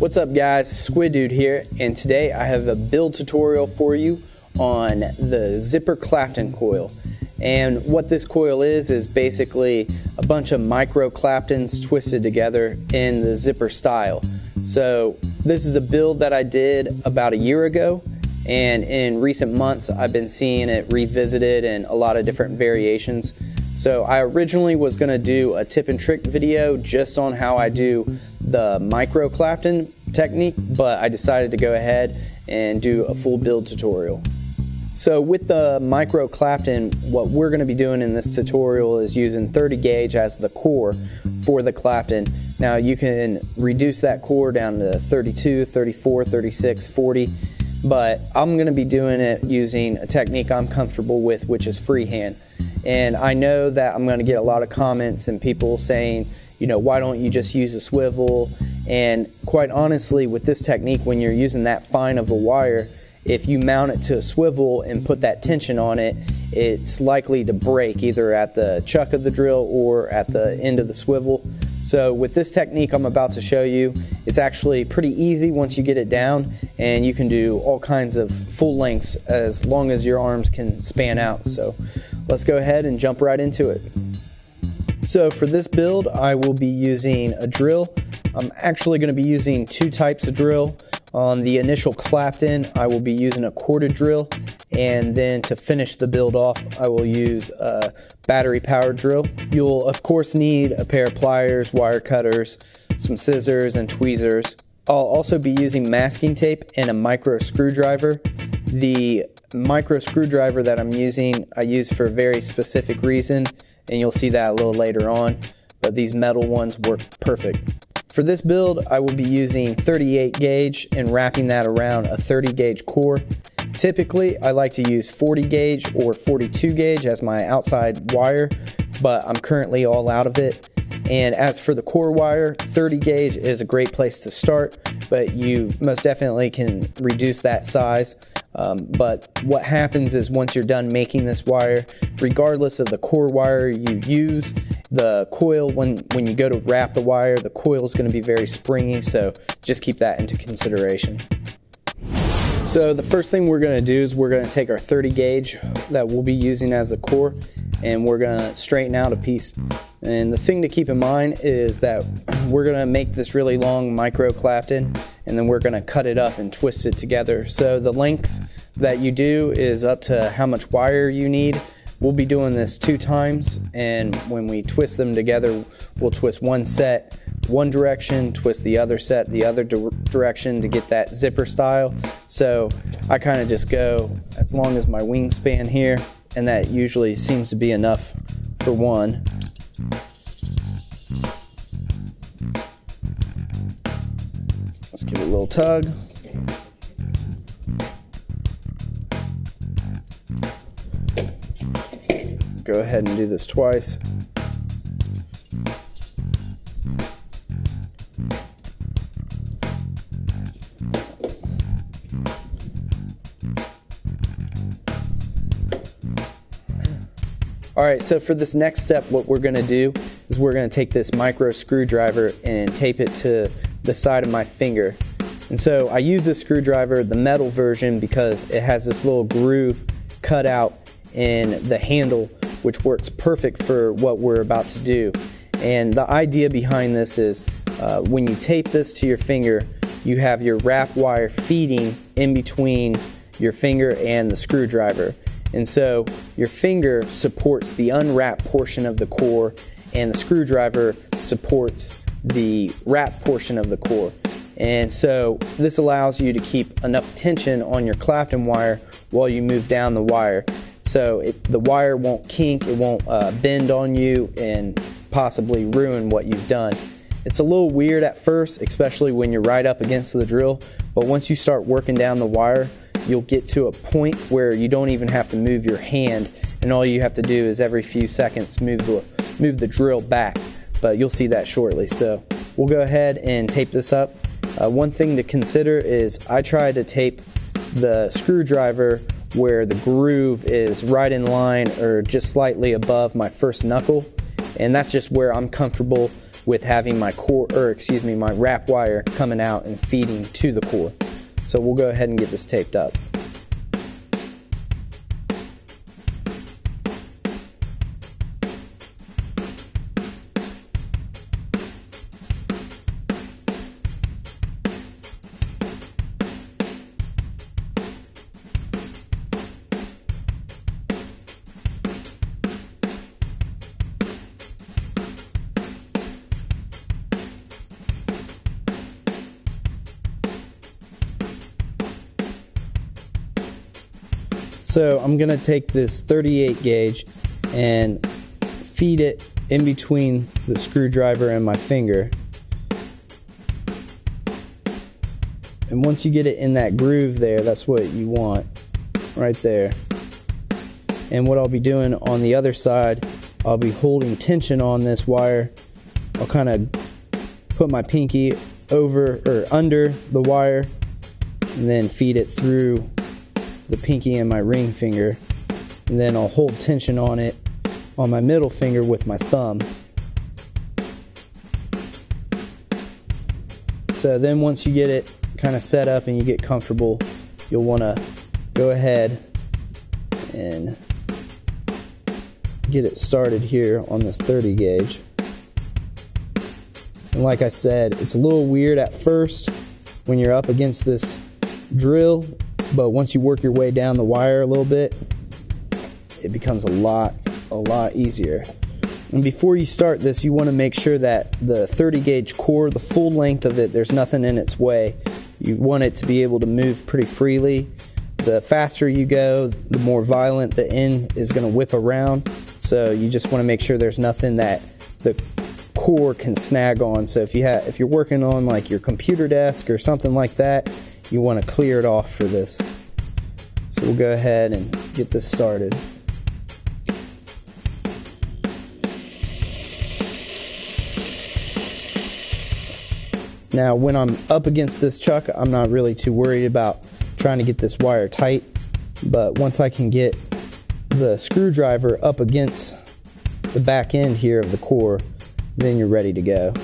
What's up guys, Squidoode here, and today I have a build tutorial for you on the Micro-Clapton coil. And what this coil is basically a bunch of Micro-Claptons twisted together in the zipper style. So this is a build that I did about a year ago, and in recent months I've been seeing it revisited in a lot of different variations. So I originally was going to do a tip and trick video just on how I do the Micro-Clapton technique, but I decided to go ahead and do a full build tutorial. So with the Micro-Clapton, what we're going to be doing in this tutorial is using 30 gauge as the core for the Clapton. Now you can reduce that core down to 32, 34, 36, 40, but I'm going to be doing it using a technique I'm comfortable with, which is freehand. And I know that I'm going to get a lot of comments and people saying, you know, why don't you just use a swivel? And quite honestly, with this technique, when you're using that fine of a wire, if you mount it to a swivel and put that tension on it, it's likely to break either at the chuck of the drill or at the end of the swivel. So with this technique I'm about to show you, it's actually pretty easy once you get it down, and you can do all kinds of full lengths as long as your arms can span out. So let's go ahead and jump right into it. So for this build, I will be using a drill. I'm actually going to be using two types of drill. On the initial Clapton, I will be using a corded drill, and then to finish the build off, I will use a battery powered drill. You'll of course need a pair of pliers, wire cutters, some scissors, and tweezers. I'll also be using masking tape and a micro screwdriver. The micro screwdriver that I'm using, I use for a very specific reason, and you'll see that a little later on, but these metal ones work perfect. For this build, I will be using 38 gauge and wrapping that around a 30 gauge core. Typically, I like to use 40 gauge or 42 gauge as my outside wire, but I'm currently all out of it. And as for the core wire, 30 gauge is a great place to start, but you most definitely can reduce that size. But what happens is once you're done making this wire, regardless of the core wire you use, the coil, when you go to wrap the wire, the coil is going to be very springy, so just keep that into consideration. So the first thing we're going to do is we're going to take our 30 gauge that we'll be using as a core, and we're going to straighten out a piece. And the thing to keep in mind is that we're going to make this really long Micro-Clapton, and then we're going to cut it up and twist it together. So the length that you do is up to how much wire you need. We'll be doing this 2 times, and when we twist them together, we'll twist one set one direction, twist the other set the other direction to get that zipper style. So I kind of just go as long as my wingspan here, and that usually seems to be enough for one. Let's give it a little tug. Go ahead and do this twice. Alright, so for this next step, what we're going to do is we're going to take this micro screwdriver and tape it to the side of my finger. And so I use this screwdriver, the metal version, because it has this little groove cut out in the handle, which works perfect for what we're about to do. And the idea behind this is when you tape this to your finger, you have your wrap wire feeding in between your finger and the screwdriver. And so your finger supports the unwrapped portion of the core, and the screwdriver supports the wrapped portion of the core. And so this allows you to keep enough tension on your Clapton wire while you move down the wire. So the wire won't kink, it won't bend on you and possibly ruin what you've done. It's a little weird at first, especially when you're right up against the drill, but once you start working down the wire, you'll get to a point where you don't even have to move your hand, and all you have to do is every few seconds move the drill back, but you'll see that shortly. So we'll go ahead and tape this up. One thing to consider is I try to tape the screwdriver where the groove is right in line or just slightly above my first knuckle, and that's just where I'm comfortable. with having my core, or excuse me, my wrap wire coming out and feeding to the core. So we'll go ahead and get this taped up. So I'm going to take this 38 gauge and feed it in between the screwdriver and my finger. And once you get it in that groove there, that's what you want, right there. And what I'll be doing on the other side, I'll be holding tension on this wire. I'll kind of put my pinky over or under the wire and then feed it through the pinky and my ring finger, and then I'll hold tension on it on my middle finger with my thumb. So then once you get it kind of set up and you get comfortable, you'll want to go ahead and get it started here on this 30 gauge. And like I said, it's a little weird at first when you're up against this drill, but once you work your way down the wire a little bit, it becomes a lot easier. And before you start this, you want to make sure that the 30 gauge core, the full length of it, there's nothing in its way. You want it to be able to move pretty freely. The faster you go, the more violent the end is going to whip around. So you just want to make sure there's nothing that the core can snag on. So if you're working on like your computer desk or something like that, you want to clear it off for this. So we'll go ahead and get this started. Now when I'm up against this chuck, I'm not really too worried about trying to get this wire tight, but once I can get the screwdriver up against the back end here of the core, then you're ready to go.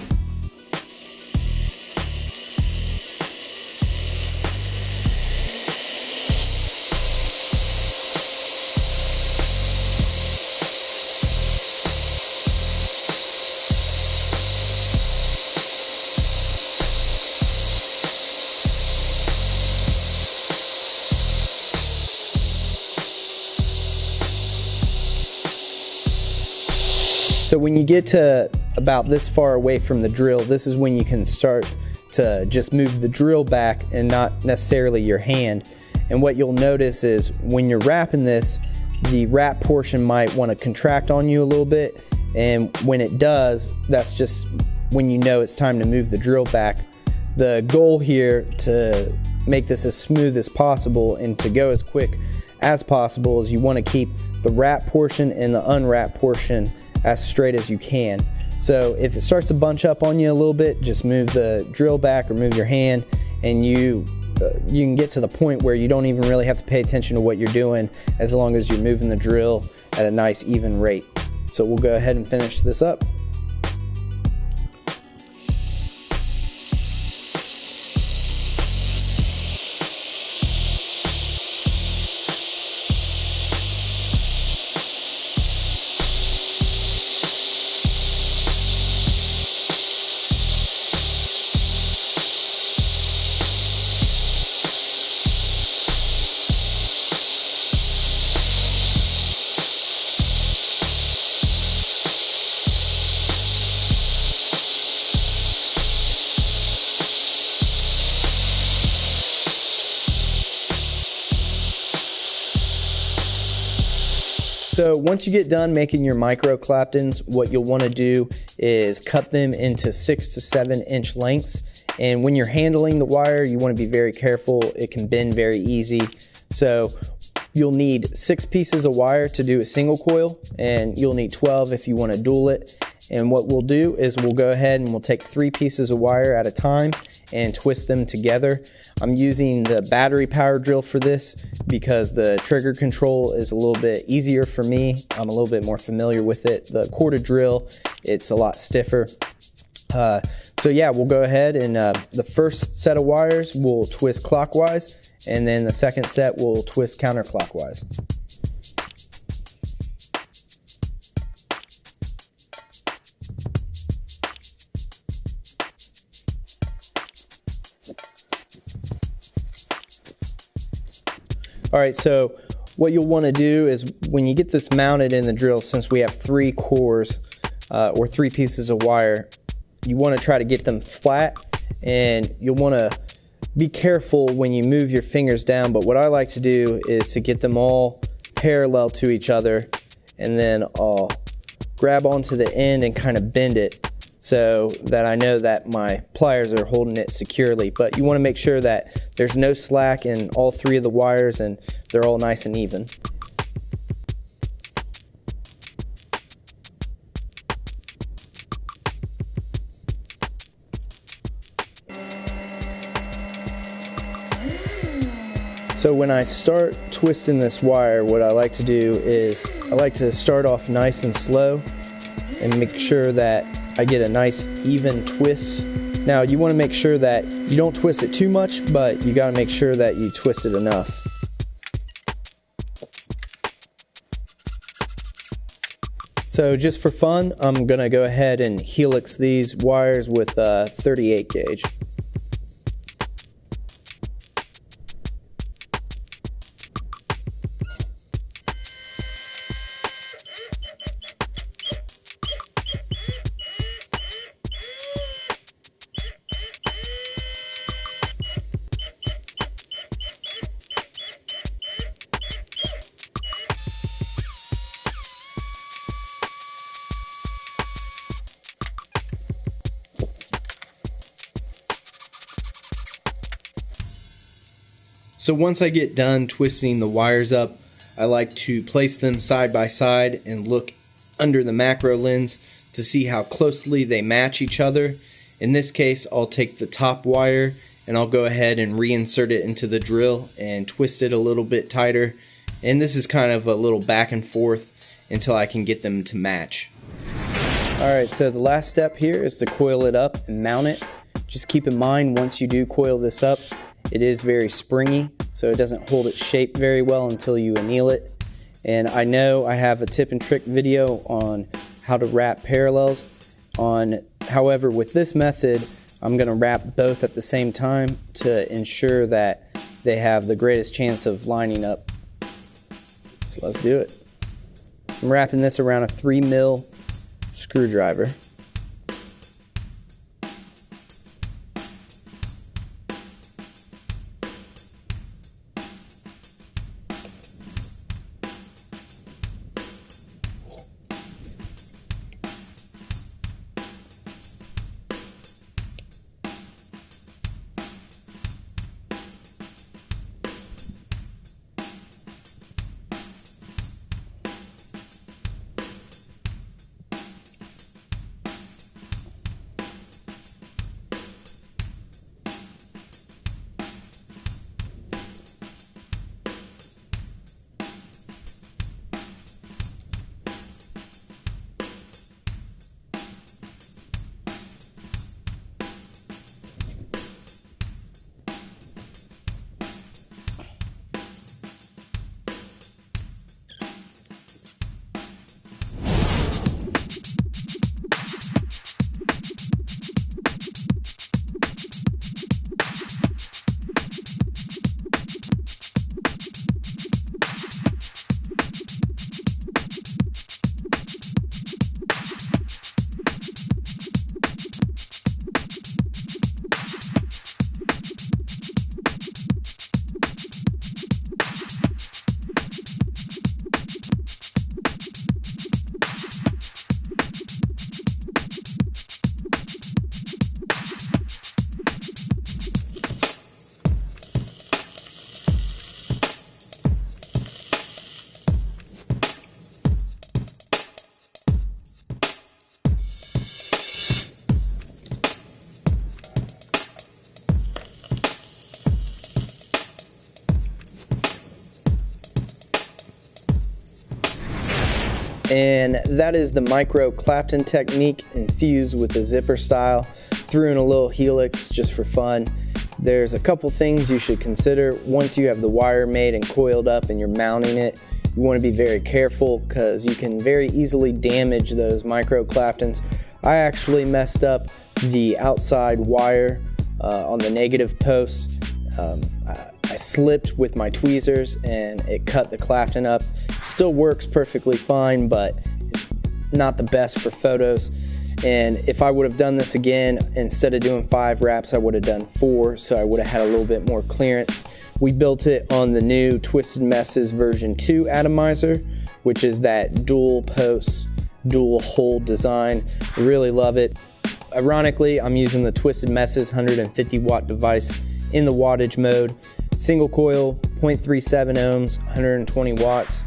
So when you get to about this far away from the drill, this is when you can start to just move the drill back and not necessarily your hand. And what you'll notice is when you're wrapping this, the wrap portion might want to contract on you a little bit. And when it does, that's just when you know it's time to move the drill back. The goal here to make this as smooth as possible and to go as quick as possible is you want to keep the wrap portion and the unwrap portion as straight as you can. So if it starts to bunch up on you a little bit, just move the drill back or move your hand, and you can get to the point where you don't even really have to pay attention to what you're doing as long as you're moving the drill at a nice even rate. So we'll go ahead and finish this up. So once you get done making your Micro-Claptons, what you'll want to do is cut them into 6 to 7 inch lengths. And when you're handling the wire, you want to be very careful. It can bend very easy. So you'll need 6 pieces of wire to do a single coil, and you'll need 12 if you want to dual it. And what we'll do is we'll go ahead and we'll take 3 pieces of wire at a time and twist them together. I'm using the battery power drill for this because the trigger control is a little bit easier for me. I'm a little bit more familiar with it. The corded drill, it's a lot stiffer. So yeah, we'll go ahead and the first set of wires we'll twist clockwise, and then the second set we'll twist counterclockwise. Alright, so what you'll want to do is when you get this mounted in the drill, since we have 3 cores or 3 pieces of wire, you want to try to get them flat, and you'll want to be careful when you move your fingers down, but what I like to do is to get them all parallel to each other, and then I'll grab onto the end and kind of bend it so that I know that my pliers are holding it securely. But you want to make sure that there's no slack in all 3 of the wires and they're all nice and even. So when I start twisting this wire, what I like to do is I like to start off nice and slow and make sure that I get a nice even twist. Now you want to make sure that you don't twist it too much, but you got to make sure that you twist it enough. So just for fun, I'm going to go ahead and helix these wires with a 38 gauge. So once I get done twisting the wires up, I like to place them side by side and look under the macro lens to see how closely they match each other. In this case, I'll take the top wire and I'll go ahead and reinsert it into the drill and twist it a little bit tighter. And this is kind of a little back and forth until I can get them to match. Alright, so the last step here is to coil it up and mount it. Just keep in mind, once you do coil this up, it is very springy, so it doesn't hold its shape very well until you anneal it. And I know I have a tip and trick video on how to wrap parallels. However, with this method, I'm going to wrap both at the same time to ensure that they have the greatest chance of lining up. So let's do it. I'm wrapping this around a 3mm screwdriver. and that is the Micro-Clapton technique infused with the zipper style. Threw in a little helix just for fun. There's a couple things you should consider once you have the wire made and coiled up and you're mounting it. You want to be very careful because you can very easily damage those Micro-Claptons. I actually messed up the outside wire on the negative post. I slipped with my tweezers and it cut the Clapton up. Still works perfectly fine, but it's not the best for photos. And if I would have done this again, instead of doing 5 wraps, I would have done 4, so I would have had a little bit more clearance. We built it on the new Twisted Messes version 2 atomizer, which is that dual post, dual hole design. I really love it. Ironically, I'm using the Twisted Messes 150 watt device in the wattage mode. Single coil, 0.37 ohms, 120 watts.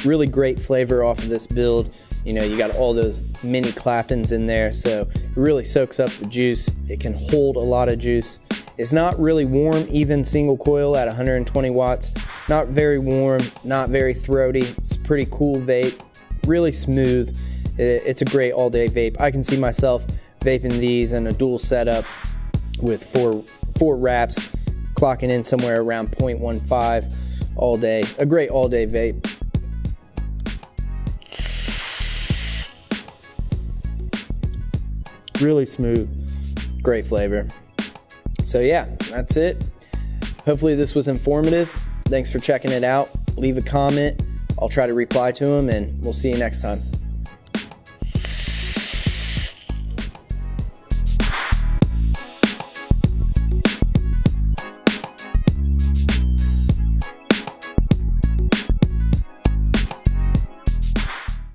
Really great flavor off of this build. You know, you got all those mini Claptons in there, so it really soaks up the juice. It can hold a lot of juice. It's not really warm, even single coil at 120 watts. Not very warm, not very throaty. It's a pretty cool vape, really smooth. It's a great all-day vape. I can see myself vaping these in a dual setup with four wraps, clocking in somewhere around 0.15 all day. A great all-day vape. Really smooth, great flavor. So yeah, that's it. Hopefully this was informative. Thanks for checking it out. Leave a comment. I'll try to reply to them, and we'll see you next time.